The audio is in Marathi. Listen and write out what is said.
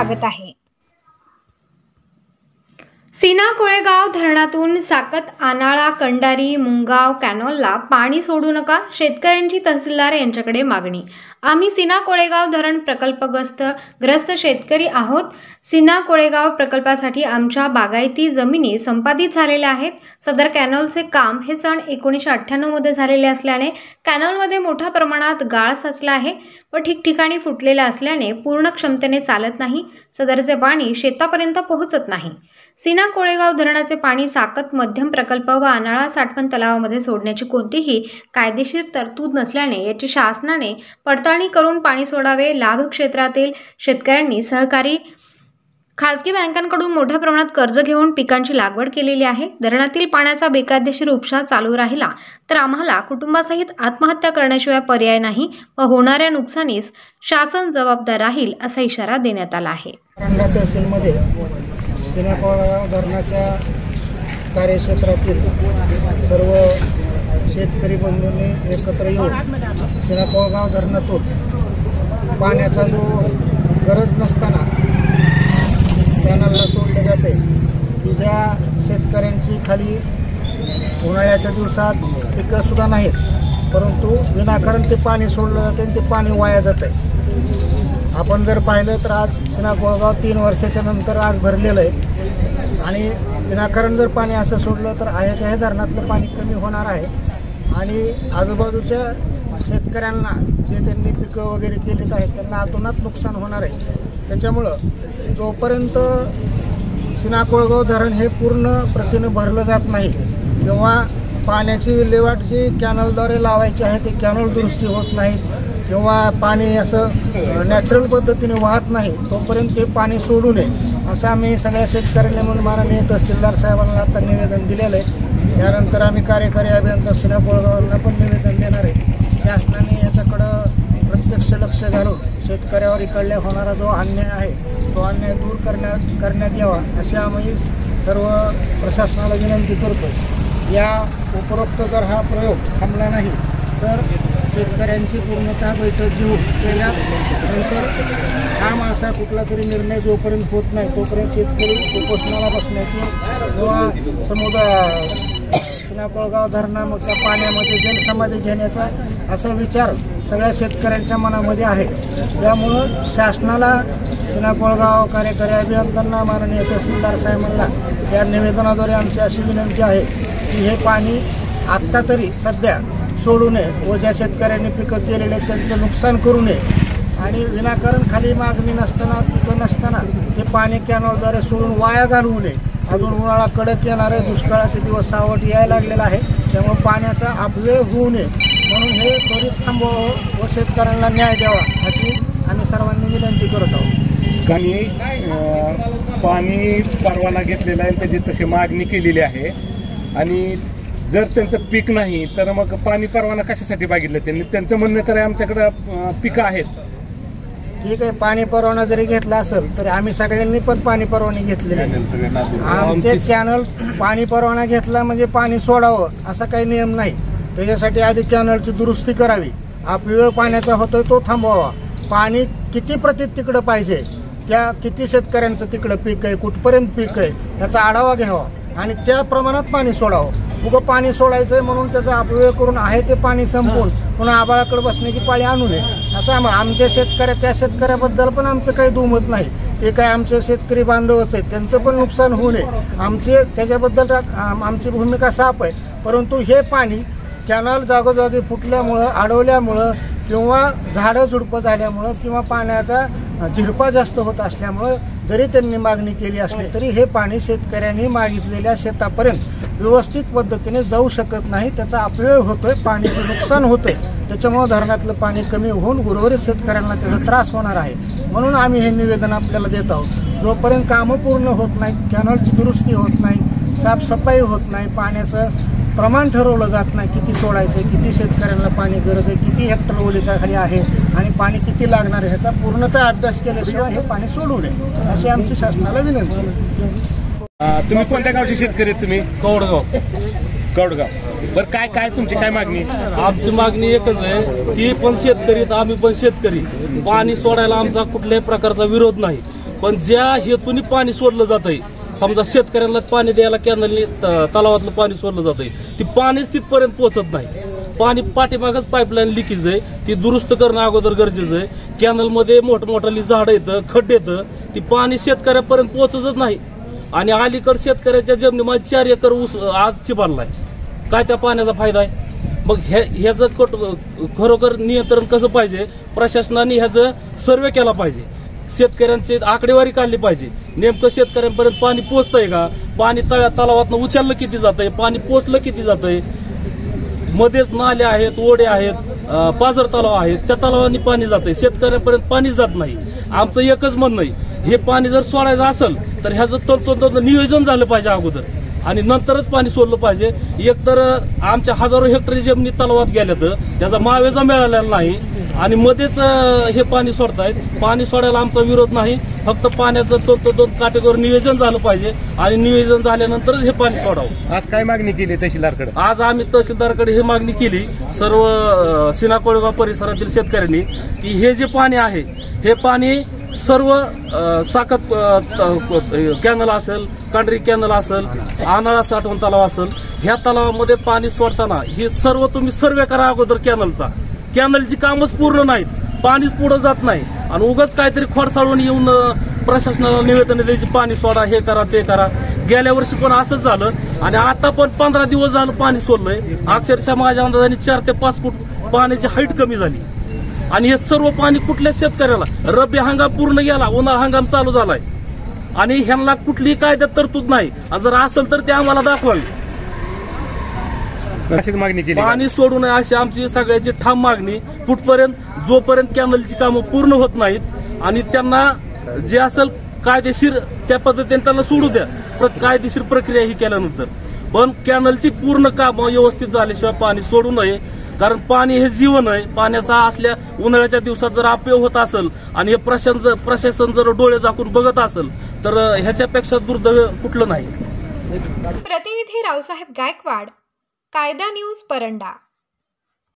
स्वागत आहे। सीना कोळेगाव धरणातून साकत, आनाळा, कंडारी, मुंगाव कॅनॉलला पाणी सोडू नका, शेतकऱ्यांची तहसीलदार यांच्याकडे मागणी। आम्ही सीना कोळेगाव धरण प्रकल्पग्रस्त शेतकरी आहोत। सीना कोळेगाव प्रकल्पासाठी आमच्या बागायती जमिनी संपादित झालेल्या आहेत। सदर कॅनॉलचे काम हे सन 1998 मध्ये झालेले असल्याने कॅनॉलमध्ये मोठ्या प्रमाणात गाळ साचला आहे व ठिकठिकाणी फुटलेला असल्याने पूर्ण क्षमतेने चालत नाही। सदरचे पाणी शेतापर्यंत पोहोचत नाही। सीना कोळेगाव धरणाचे पाणी साकत मध्यम प्रकल्प व आनाळा साठवण तलावामध्ये सोडण्याची कोणतीही कायदेशीर तरतूद नसल्याने याची शासनाने पडताळणी करून पाणी सोडावे। लाभ क्षेत्रातील शेतकऱ्यांनी सहकारी खासगी बँकांकडून मोठ्या प्रमाणात कर्ज घेऊन पिकांची लागवड केलेली आहे। धरणातील पाण्याचा बेकायदेशीर उपसा चालू राहिला तर आम्हाला कुटुंबासहित आत्महत्या करण्याशिवाय पर्याय नाही व होणाऱ्या नुकसानीस शासन जबाबदार राहील असा इशारा देण्यात आला आहे। तहसीलमध्ये सीना कोळेगाव धरणाच्या कार्यक्षेत्रातील सर्व शेतकरी बंधूंनी एकत्र येऊन सीना कोळेगाव धरणातून पाण्याचा जो गरज नसताना कॅनलला सोडले जाते की ज्या शेतकऱ्यांची खाली उन्हाळ्याच्या दिवसात पिकंसुद्धा नाहीत, परंतु विनाकारण ते पाणी सोडलं जाते आणि ते पाणी वाया जाते। आपण जर पाहिलं तर आज सीना कोळेगाव 3 वर्षाच्या नंतर आज भरलेलं आहे आणि विनाकारण जर पाणी असं सोडलं तर आहे धरणातलं पाणी कमी होणार आहे आणि आजूबाजूच्या शेतकऱ्यांना जे त्यांनी पिकं वगैरे केलीत आहेत त्यांना अतोनात नुकसान होणार आहे। त्याच्यामुळं जोपर्यंत सीना कोळेगाव धरण हे पूर्ण प्रतीनं भरलं जात नाही किंवा पाण्याची विल्हेवाट जी कॅनलद्वारे लावायची आहे ते कॅनल दुरुस्ती होत नाही किंवा पाणी असं नॅचरल पद्धतीने वाहत नाही तोपर्यंत ते पाणी सोडू नये असं आम्ही सगळ्या शेतकऱ्यांनी म्हणून माननीय तहसीलदार साहेबांना आता निवेदन दिलेलं आहे। यानंतर आम्ही कार्यकारी अभियंता सीना कोळेगावला पण निवेदन देणार आहे। शासनाने याच्याकडं प्रत्यक्ष लक्ष घालून शेतकऱ्यावर इकडल्या होणारा जो अन्याय आहे तो अन्याय दूर करण्यात यावा अशी आम्ही सर्व प्रशासनाला विनंती करतो। या उपरोक्त जर हा प्रयोग थांबला नाही तर शेतकऱ्यांची पूर्णतः बैठक घेऊन त्याच्यानंतर ठाम असा कुठला तरी निर्णय जोपर्यंत होत नाही तोपर्यंत शेतकरी उपोषणाला बसण्याची किंवा सीना कोळेगाव धरणाच्या पाण्यामध्ये जलसमाधी घेण्याचा असा विचार सगळ्या शेतकऱ्यांच्या मनामध्ये आहे। त्यामुळं शासनाला सीना कोळेगाव कार्यकारी अभियंत्यांना माननीय तहसीलदार साहेबांना या निवेदनाद्वारे आमची अशी विनंती आहे की हे पाणी आत्ता तरी सध्या सोडू नये व ज्या शेतकऱ्यांनी पिकं केलेले त्यांचं नुकसान करू नये आणि विनाकारण खाली मागणी नसताना पिकं नसताना हे पाणी कॅनॉलद्वारे सोडून वाया घालवू नये। अजून उन्हाळा कडक येणारे दुष्काळाचे दिवस सावट यायला लागलेला आहे त्यामुळे पाण्याचा अपव्यय होऊ नये म्हणून हे त्वरित थांबवावं व शेतकऱ्यांना न्याय द्यावा अशी आम्ही सर्वांनी विनंती करत आहोत। पाणी परवाना घेतलेला आहे त्याची तशी मागणी केलेली आहे आणि जर त्यांचं पीक नाही तर मग पाणी परवाना कशासाठी मागितलं त्यांनी? त्यांचं म्हणणं तर आमच्याकडं पिकं आहेत। ठीक आहे, पाणी परवाना जरी घेतला असेल तरी आम्ही सगळ्यांनी पण पाणी परवाने घेतलेले आहे। आमचे कॅनल पाणी परवाना घेतला म्हणजे पाणी सोडावं असा काही नियम नाही। त्याच्यासाठी आधी कॅनलची दुरुस्ती करावी, अपव्यय पाण्याचा होतोय तो थांबवावा, पाणी किती प्रतीत तिकडं पाहिजे, त्या किती शेतकऱ्यांचं तिकडं पीक आहे, कुठपर्यंत पीक आहे याचा आढावा घ्यावा आणि त्या प्रमाणात पाणी सोडावं। उगं पाणी सोडायचंय म्हणून त्याचा अपव्यय करून आहे ते पाणी संपवून पुन्हा आबाळाकडे बसण्याची पाळी आणू नये असं आमच्या त्या शेतकऱ्याबद्दल पण आमचं काही दुमत नाही। ते काय आमचे शेतकरी बांधवच आहेत, त्यांचं पण नुकसान होऊ नये त्याच्याबद्दल आमची भूमिका साफ आहे। परंतु हे पाणी कॅनल जागोजागी फुटल्यामुळं, अडवल्यामुळं किंवा झाडं झुडपं झाल्यामुळं किंवा पाण्याचा झिरपा जास्त होत असल्यामुळं जरी त्यांनी मागणी केली असली तरी हे पाणी शेतकऱ्यांनी मागितलेल्या शेतापर्यंत व्यवस्थित पद्धतीने जाऊ शकत नाही, त्याचा अपव्यय होतोय, पाण्याचं नुकसान होतंय। त्याच्यामुळे धरणातलं पाणी कमी होऊन उर्वरित शेतकऱ्यांना त्याचा त्रास होणार आहे म्हणून आम्ही हे निवेदन आपल्याला देत आहोत। जोपर्यंत कामं पूर्ण होत नाहीत, कॅनलची दुरुस्ती होत नाही, साफसफाई होत नाही, पाण्याचं प्रमाण ठरवलं जात नाही, किती सोडायचं, किती शेतकऱ्यांना पाणी गरज आहे, किती हेक्टर ओलिताखाली आहे आणि पाणी किती लागणार आहे ह्याचा पूर्णतः अभ्यास केल्याशिवाय हे पाणी सोडू नये अशी आमची शासनाला विनंती आहे। तुम्ही कोणत्या गावचे शेतकरी आहेत? तुम्ही कौडगाव। बरं, काय तुमची काय मागणी? आमची मागणी एकच आहे, ती पण शेतकरी आम्ही पण शेतकरी, पाणी सोडायला आमचा कुठल्याही प्रकारचा विरोध नाही, पण ज्या हेतून पाणी सोडलं जातंय, समजा शेतकऱ्यांना पाणी द्यायला कॅनलनी तलावातलं पाणी सोडलं जातंय, ती पाणीच तिथपर्यंत पोहोचत नाही. पाणी पाठीमागच पाईपलाईन लिकेज आहे, ती दुरुस्त करणं अगोदर गरजेचं आहे. कॅनलमध्ये मोठमोठाली झाडं येतं, खड्डे येतं, ती पाणी शेतकऱ्यापर्यंत पोहोचतच नाही. आणि अलीकडे शेतकऱ्याच्या जमिनीमध्ये 4 एकर ऊस आज चिबारलाय. काय त्या पाण्याचा फायदा आहे? मग ह्याचं खरोखर नियंत्रण कसं पाहिजे? प्रशासनाने ह्याचं सर्वे केला पाहिजे, शेतकऱ्यांची आकडेवारी काढली पाहिजे. नेमकं शेतकऱ्यांपर्यंत पाणी पोचतंय का? पाणी तलावातनं उचललं किती जातंय? पाणी पोचलं किती जातंय? मध्येच नाले आहेत, ओढे आहेत, पाझर तलाव आहेत, त्या तलावांनी पाणी जातंय, शेतकऱ्यांपर्यंत पाणी जात नाही. आमचं एकच म्हणणं आहे, हे पाणी जर सोडायचं असेल तर ह्याचं तंतोतंत नियोजन झालं पाहिजे अगोदर आणि नंतरच पाणी सोडलं पाहिजे. एकतर आमच्या हजारो हेक्टर जमिनी तलावात गेल्यात, त्याचा मावेजा मिळालेला नाही आणि मध्येच हे पाणी सोडतायत. पाणी सोडायला आमचा विरोध नाही, फक्त पाण्याचं तंतोतंत काटेकोर नियोजन झालं पाहिजे आणि नियोजन झाल्यानंतरच हे पाणी सोडावं. आज काय मागणी केली तहसीलदारकडे? आज आम्ही तहसीलदारकडे ही मागणी केली सर्व सीना कोळेगाव परिसरातील शेतकऱ्यांनी की हे जे पाणी आहे हे पाणी सर्व साकत कॅनल असेल, कांडरी कॅनल असेल, आनाळा साठवण तलाव असेल, ह्या तलावामध्ये पाणी सोडताना हे सर्व तुम्ही सर्वे करा अगोदर कॅनलचा. कॅनलची कामच पूर्ण नाहीत, पाणीच पुढे जात नाही आणि उगाच काहीतरी खोडसाळून येऊन प्रशासनाला निवेदन द्यायची, पाणी सोडा, हे करा, ते करा. गेल्या वर्षी पण असंच झालं आणि आता पण 15 दिवस झालं पाणी सोडलंय. अक्षरशः माझ्या अंदाजाने 4 ते 5 फूट पाण्याची हाईट कमी झाली आणि हे सर्व पाणी कुठल्या शेतकऱ्याला? रब्बी हंगाम पूर्ण गेला, उन्हाळा हंगाम चालू झालाय आणि ह्यांना कुठलीही कायद्यात तरतूद नाही. जर असेल तर ते आम्हाला दाखवावी. मागणी केली पाणी सोडू नये अशी आमची सगळ्याची ठाम मागणी. कुठपर्यंत? जोपर्यंत कॅनलची कामं पूर्ण होत नाहीत आणि त्यांना जे असेल कायदेशीर त्या पद्धतीने त्यांना सोडू द्या, कायदेशीर प्रक्रिया ही केल्यानंतर. पण कॅनलची पूर्ण कामं व्यवस्थित झाल्याशिवाय पाणी सोडू नये, कारण पाणी हे जीवन आहे. पाण्याचा असल्या उन्हाळ्याच्या दिवसात जर अपव्यय होत असेल आणि हे प्रशासन जर डोळे झाकून बघत असेल तर ह्याच्यापेक्षा दुर्दैव कुठलं नाही. प्रतिनिधी रावसाहेब गायकवाड, कायदा न्यूज, परंडा.